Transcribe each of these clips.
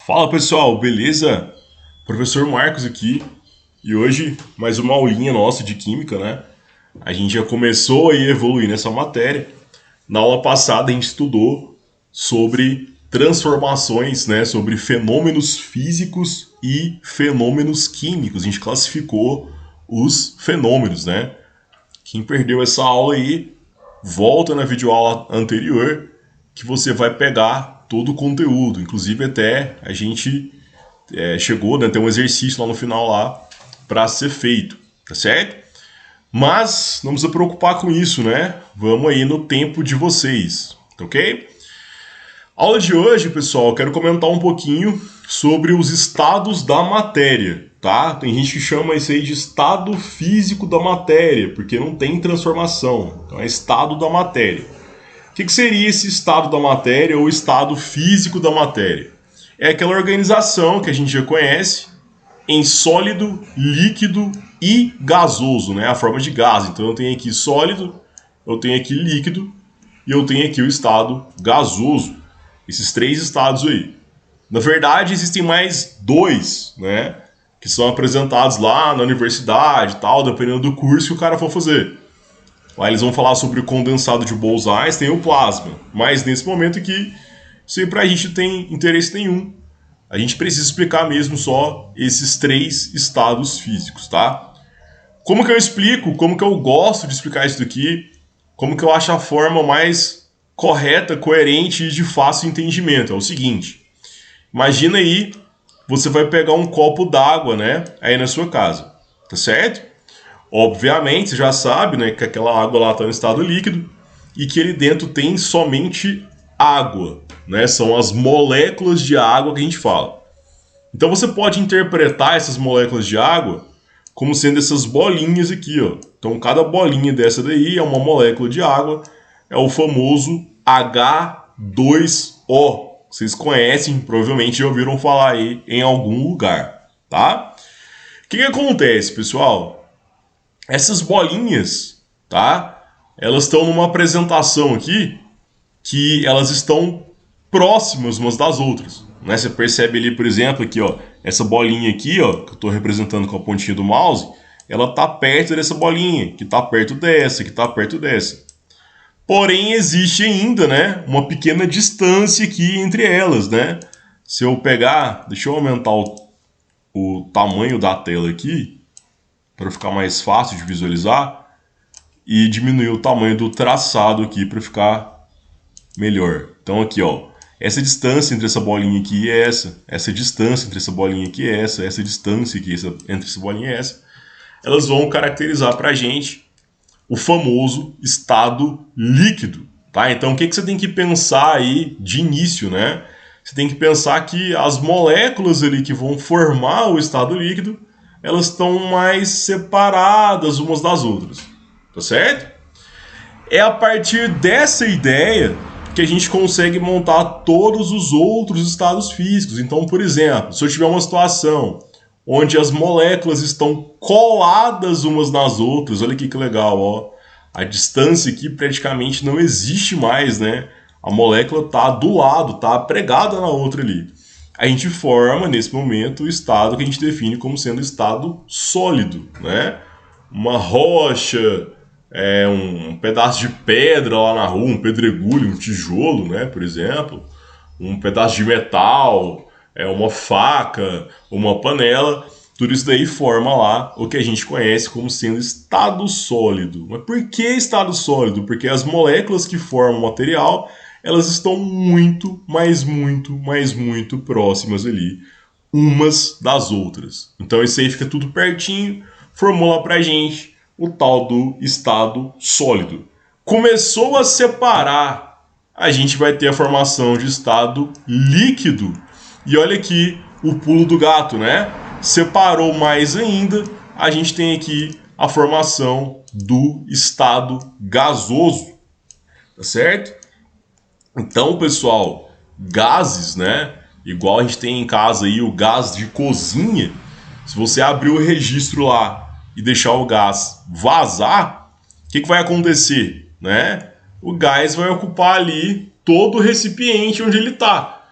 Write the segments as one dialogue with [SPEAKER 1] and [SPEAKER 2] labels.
[SPEAKER 1] Fala pessoal, beleza? Professor Marcos aqui e hoje mais uma aulinha nossa de química, né? A gente já começou a evoluir nessa matéria. Na aula passada a gente estudou sobre transformações, né? Sobre fenômenos físicos e fenômenos químicos. A gente classificou os fenômenos, né? Quem perdeu essa aula aí, volta na videoaula anterior que você vai pegar todo o conteúdo. Inclusive até a gente chegou, né, tem um exercício lá no final lá para ser feito, tá certo? Mas não precisa preocupar com isso, né? Vamos aí no tempo de vocês, tá ok? Aula de hoje, pessoal, eu quero comentar um pouquinho sobre os estados da matéria, tá? Tem gente que chama isso aí de estado físico da matéria, porque não tem transformação. Então é estado da matéria. O que seria esse estado da matéria ou estado físico da matéria? É aquela organização que a gente já conhece em sólido, líquido e gasoso, né? A forma de gás. Então eu tenho aqui sólido, eu tenho aqui líquido e eu tenho aqui o estado gasoso. Esses três estados aí. Na verdade, existem mais dois, né? Que são apresentados lá na universidade e tal, dependendo do curso que o cara for fazer. Lá eles vão falar sobre o condensado de Bose-Einstein e o plasma. Mas nesse momento aqui, isso aí pra gente não tem interesse nenhum. A gente precisa explicar mesmo só esses três estados físicos, tá? Como que eu explico? Como que eu gosto de explicar isso daqui? Como que eu acho a forma mais correta, coerente e de fácil entendimento? É o seguinte. Imagina aí, você vai pegar um copo d'água, né? Aí na sua casa, tá certo? Obviamente, você já sabe, né, que aquela água lá está no estado líquido e que ele dentro tem somente água, né? São as moléculas de água que a gente fala. Então você pode interpretar essas moléculas de água como sendo essas bolinhas aqui, ó. Então cada bolinha dessa daí é uma molécula de água, é o famoso H2O. Vocês conhecem, provavelmente já ouviram falar aí em algum lugar, tá? O que acontece, pessoal? Essas bolinhas, tá? Elas estão numa apresentação aqui que elas estão próximas umas das outras, né? Você percebe ali, por exemplo, aqui, ó, essa bolinha aqui, ó, que eu estou representando com a pontinha do mouse, ela tá perto dessa bolinha, que tá perto dessa, que tá perto dessa. Porém, existe ainda, né, uma pequena distância aqui entre elas, né? Se eu pegar, deixa eu aumentar o tamanho da tela aqui, para ficar mais fácil de visualizar, e diminuir o tamanho do traçado aqui para ficar melhor. Então aqui, ó, essa distância entre essa bolinha aqui e essa distância entre essa bolinha aqui e essa distância aqui entre essa bolinha e essa, elas vão caracterizar para a gente o famoso estado líquido, tá? Então o que você tem que pensar aí de início, né? Você tem que pensar que as moléculas ali que vão formar o estado líquido, elas estão mais separadas umas das outras, tá certo? É a partir dessa ideia que a gente consegue montar todos os outros estados físicos. Então, por exemplo, se eu tiver uma situação onde as moléculas estão coladas umas nas outras, olha aqui que legal, ó. A distância aqui praticamente não existe mais, né? A molécula está do lado, está pregada na outra ali. A gente forma, nesse momento, o estado que a gente define como sendo estado sólido, né? Uma rocha, um pedaço de pedra lá na rua, um pedregulho, um tijolo, né, por exemplo, um pedaço de metal, uma faca, uma panela, tudo isso daí forma lá o que a gente conhece como sendo estado sólido. Mas por que estado sólido? Porque as moléculas que formam o material, elas estão muito, mas muito, mas muito próximas ali, umas das outras. Então isso aí fica tudo pertinho, formou lá pra gente o tal do estado sólido. Começou a separar, a gente vai ter a formação de estado líquido. E olha aqui o pulo do gato, né? Separou mais ainda, a gente tem aqui a formação do estado gasoso, tá certo? Então, pessoal, gases, né? Igual a gente tem em casa aí o gás de cozinha, se você abrir o registro lá e deixar o gás vazar, o que vai acontecer, né? O gás vai ocupar ali todo o recipiente onde ele está.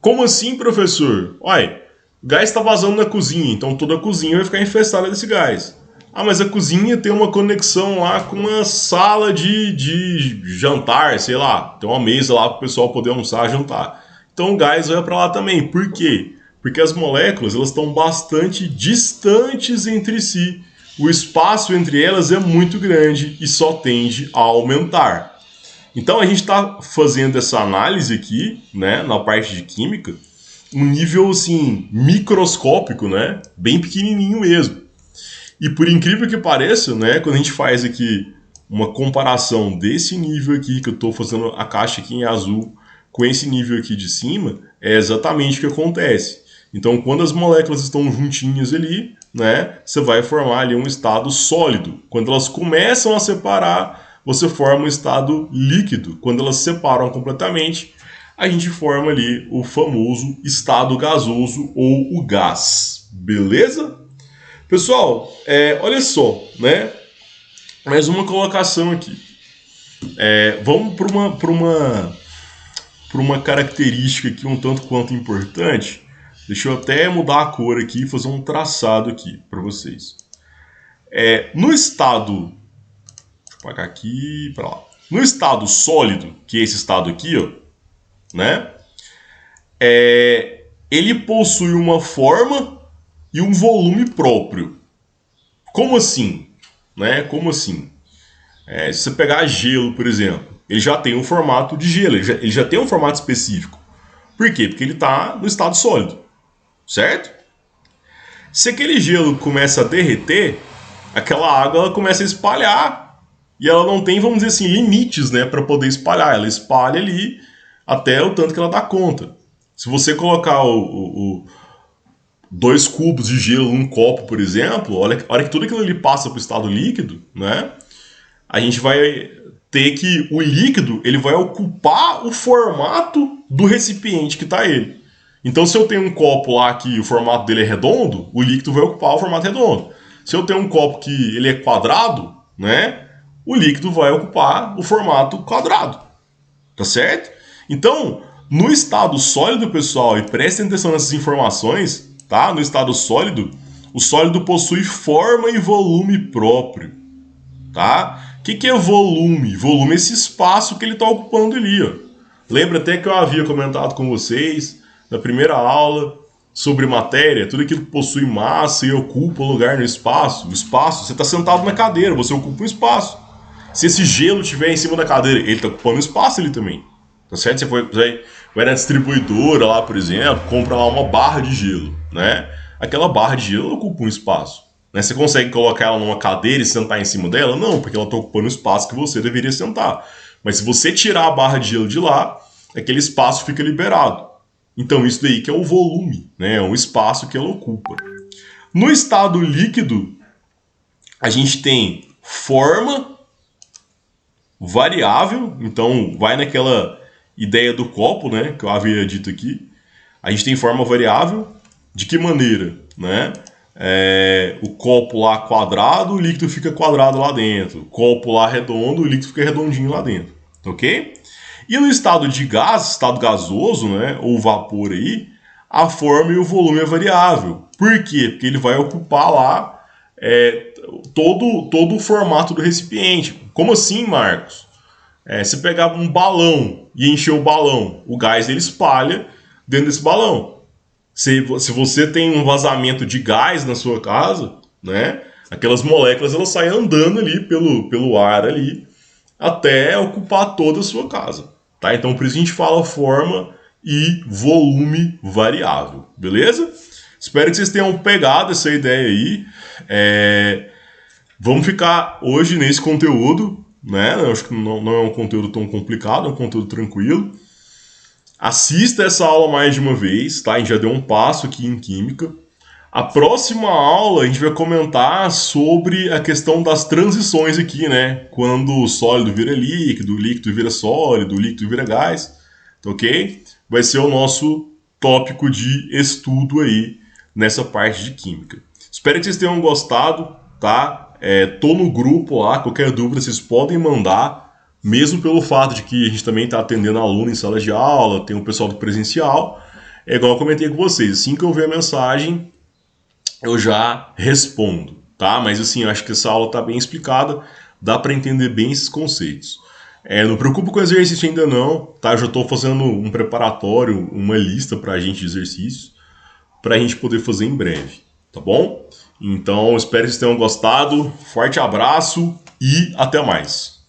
[SPEAKER 1] Como assim, professor? Olha, o gás está vazando na cozinha, então toda a cozinha vai ficar infestada desse gás. Ah, mas a cozinha tem uma conexão lá com uma sala de jantar, sei lá. Tem uma mesa lá para o pessoal poder almoçar, jantar. Então o gás vai para lá também. Por quê? Porque as moléculas elas estão bastante distantes entre si. O espaço entre elas é muito grande e só tende a aumentar. Então a gente está fazendo essa análise aqui, né, na parte de química, um nível assim microscópico, né, bem pequenininho mesmo. E por incrível que pareça, né, quando a gente faz aqui uma comparação desse nível aqui que eu estou fazendo a caixa aqui em azul com esse nível aqui de cima, é exatamente o que acontece. Então, quando as moléculas estão juntinhas ali, né, você vai formar ali um estado sólido. Quando elas começam a separar, você forma um estado líquido. Quando elas se separam completamente, a gente forma ali o famoso estado gasoso ou o gás. Beleza? Pessoal, olha só, né? Mais uma colocação aqui. Vamos para uma característica aqui um tanto quanto importante. Deixa eu até mudar a cor aqui e fazer um traçado aqui para vocês. No estado... Deixa eu apagar aqui para lá. No estado sólido, que é esse estado aqui, ó, né? Ele possui uma forma e um volume próprio. Como assim? Né? Como assim? Se você pegar gelo, por exemplo, ele já tem um formato de gelo, ele já tem um formato específico. Por quê? Porque ele está no estado sólido, certo? Se aquele gelo começa a derreter, aquela água ela começa a espalhar e ela não tem, vamos dizer assim, limites, né, para poder espalhar. Ela espalha ali até o tanto que ela dá conta. Se você colocar 2 cubos de gelo num copo, por exemplo, olha que tudo aquilo ali passa para o estado líquido, né? A gente vai ter que o líquido ele vai ocupar o formato do recipiente que está ele. Então, se eu tenho um copo lá que o formato dele é redondo, o líquido vai ocupar o formato redondo. Se eu tenho um copo que ele é quadrado, né? O líquido vai ocupar o formato quadrado. Tá certo? Então, no estado sólido, pessoal, e prestem atenção nessas informações, tá? No estado sólido, o sólido possui forma e volume próprio, tá? O que é volume? Volume é esse espaço que ele está ocupando ali, ó. Lembra até que eu havia comentado com vocês na primeira aula sobre matéria, tudo aquilo que possui massa e ocupa lugar no espaço. O espaço, você está sentado na cadeira, você ocupa um espaço. Se esse gelo estiver em cima da cadeira, ele está ocupando espaço ali também. Tá certo? Você vai na distribuidora lá, por exemplo, compra lá uma barra de gelo, né? Aquela barra de gelo ocupa um espaço. Né? Você consegue colocar ela numa cadeira e sentar em cima dela? Não, porque ela está ocupando o espaço que você deveria sentar. Mas se você tirar a barra de gelo de lá, aquele espaço fica liberado. Então isso daí que é o volume, né? É um espaço que ela ocupa. No estado líquido, a gente tem forma variável, então vai naquela ideia do copo, né, que eu havia dito aqui. A gente tem forma variável. De que maneira, né? O copo lá quadrado, o líquido fica quadrado lá dentro. O copo lá redondo, o líquido fica redondinho lá dentro, ok? E no estado de gás, estado gasoso, né, ou vapor aí, a forma e o volume é variável. Por quê? Porque ele vai ocupar lá todo o formato do recipiente. Como assim, Marcos? Se pegar um balão e encher o balão, o gás ele espalha dentro desse balão. Se você tem um vazamento de gás na sua casa, né, aquelas moléculas elas saem andando ali pelo ar ali até ocupar toda a sua casa. Tá? Então por isso a gente fala forma e volume variável. Beleza? Espero que vocês tenham pegado essa ideia aí. Vamos ficar hoje nesse conteúdo, né? Eu acho que não é um conteúdo tão complicado, é um conteúdo tranquilo. Assista essa aula mais de uma vez, tá? A gente já deu um passo aqui em Química. A próxima aula a gente vai comentar sobre a questão das transições aqui, né? Quando o sólido vira líquido, o líquido vira sólido, o líquido vira gás, tá ok? Vai ser o nosso tópico de estudo aí nessa parte de Química. Espero que vocês tenham gostado, tá? Tô no grupo lá, qualquer dúvida vocês podem mandar. Mesmo pelo fato de que a gente também está atendendo aluno em sala de aula, tem o pessoal do presencial. É igual eu comentei com vocês, assim que eu ver a mensagem, eu já respondo, tá? Mas assim, eu acho que essa aula tá bem explicada, dá para entender bem esses conceitos. Não preocupa com o exercício ainda não, tá? Eu já estou fazendo um preparatório, uma lista para a gente de exercícios, para a gente poder fazer em breve, tá bom? Então, espero que vocês tenham gostado. Forte abraço e até mais.